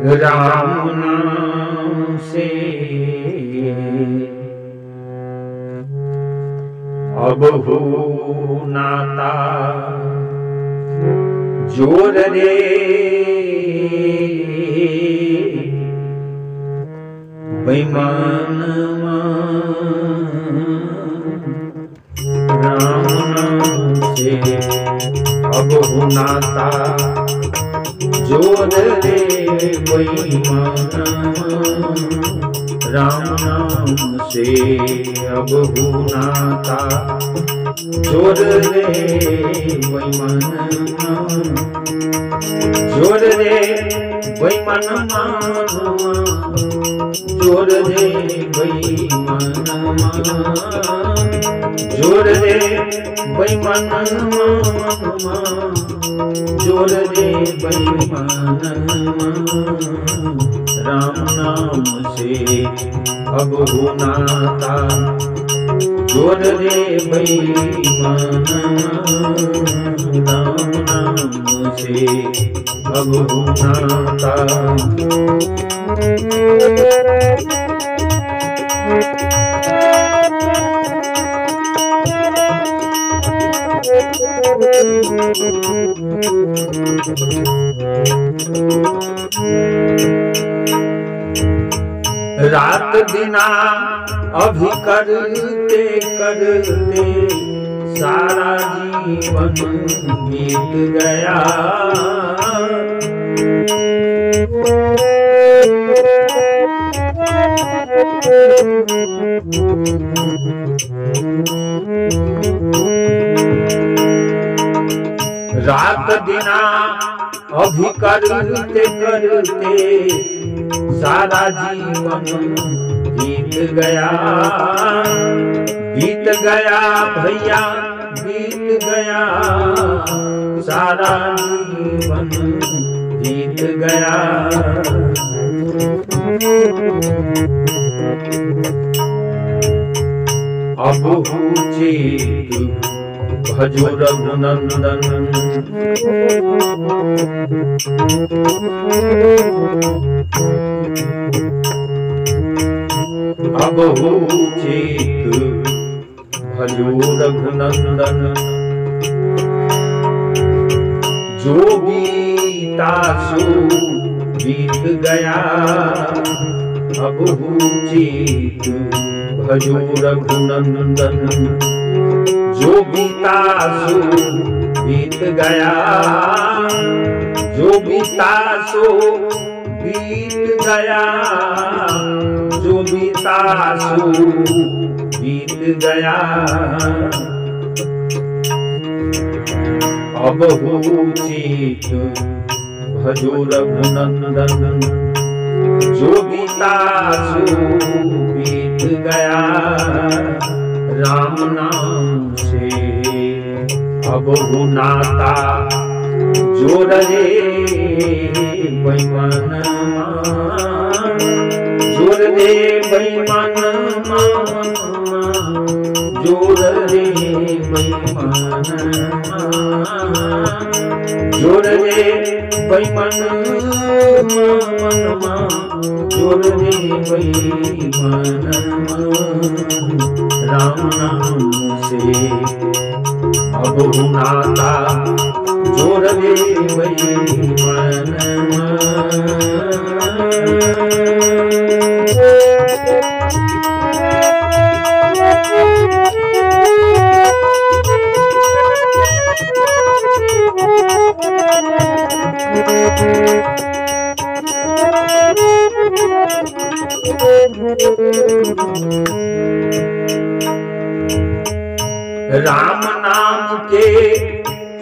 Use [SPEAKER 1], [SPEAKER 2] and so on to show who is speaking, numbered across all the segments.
[SPEAKER 1] राम नाम से अब हो नाता जोर रे बेईमान राम नाम से अब हो नाता जोर रे बेईमान राम नाम से अब हो नाता जोर रे बेईमान जोर रे बेईमान जोर रे बेईमान जोर रे बेईमान जोर रे बेईमान राम नाम से अब हो नाता जोर रे बेईमान राम नाम से अब हो नाता। रात दिना अभी करते करते सारा जीवन बीत गया। रात दिना अभी करते करते सारा जीवन बीत गया। बीत गया भैया बीत गया सारा जीवन बीत गया। अब हो चेत भजो रघुनंदन अब हो चेत भजो रघुनंदन जो बीता सो बीत गया। अब हो चेत भजो रघुनंदन जो बीता सो बीत गया। जो बीता सो बीत गया जो बीता सो बीत गया। अब हो चेत भजो रघुनंदन जो बीता सो बीत गया। राम नाम से अब हो नाता जोर रे बेईमान जोर रे बेईमान जोर रे बेईमान जोर रे बेईमान जोर रे बेईमान राम नाम से अब हो नाता जोर रे बेईमान। राम नाम के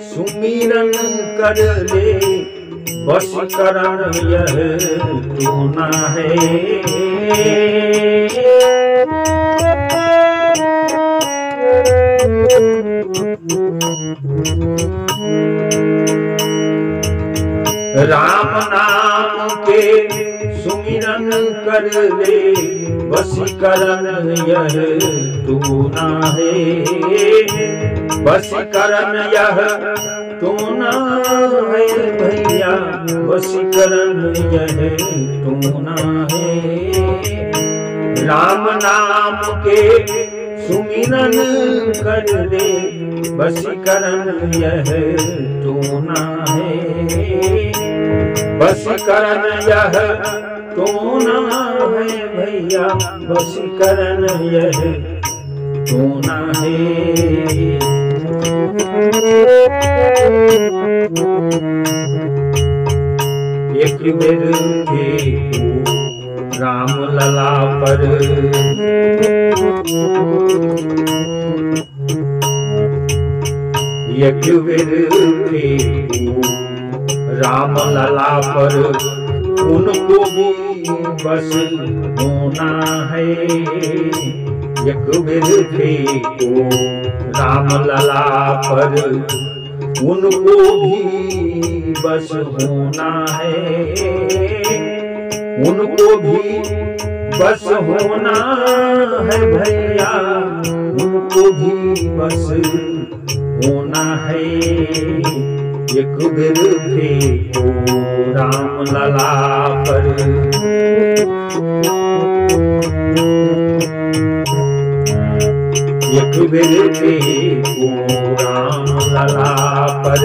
[SPEAKER 1] सुमिरन कर ले बस करन यह तू ना है। राम नाम के सुमिरन कर ले वशीकरण यह तू ना है। वशीकरण यह तू ना है भैया वशीकरण यह टूना है। राम नाम के सुमिरन कर दे, वशीकरण यह टूना है। वशीकरण यह टूना है भैया, वशीकरण यह टूना है। एक बेर फेंको राम लला पर, एक बेर फेंको राम लला पर, उनको भी बस होना है। एक बेर फेंको राम लला पर, उनको भी बस होना है। उनको भी बस होना है भैया, उनको भी बस होना है। एक बेर फेंको राम लला पर, एक बेर फेंको राम लला पर,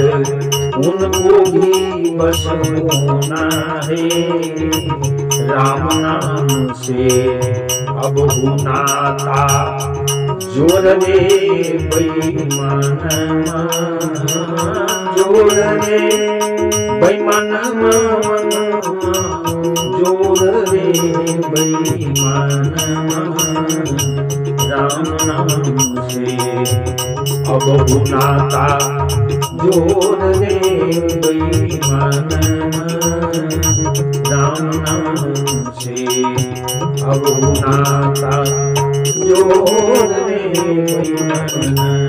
[SPEAKER 1] उनको भी बस होना है। राम नाम से अब नाता जोड़ दे बेईमान, जोड़ दे बेईमान, जोड़ दे बेईमान। राम नाम से अब नाता जोड़ दे बेईमान। राम नाम से अब नाता जोड़ दे बेईमान।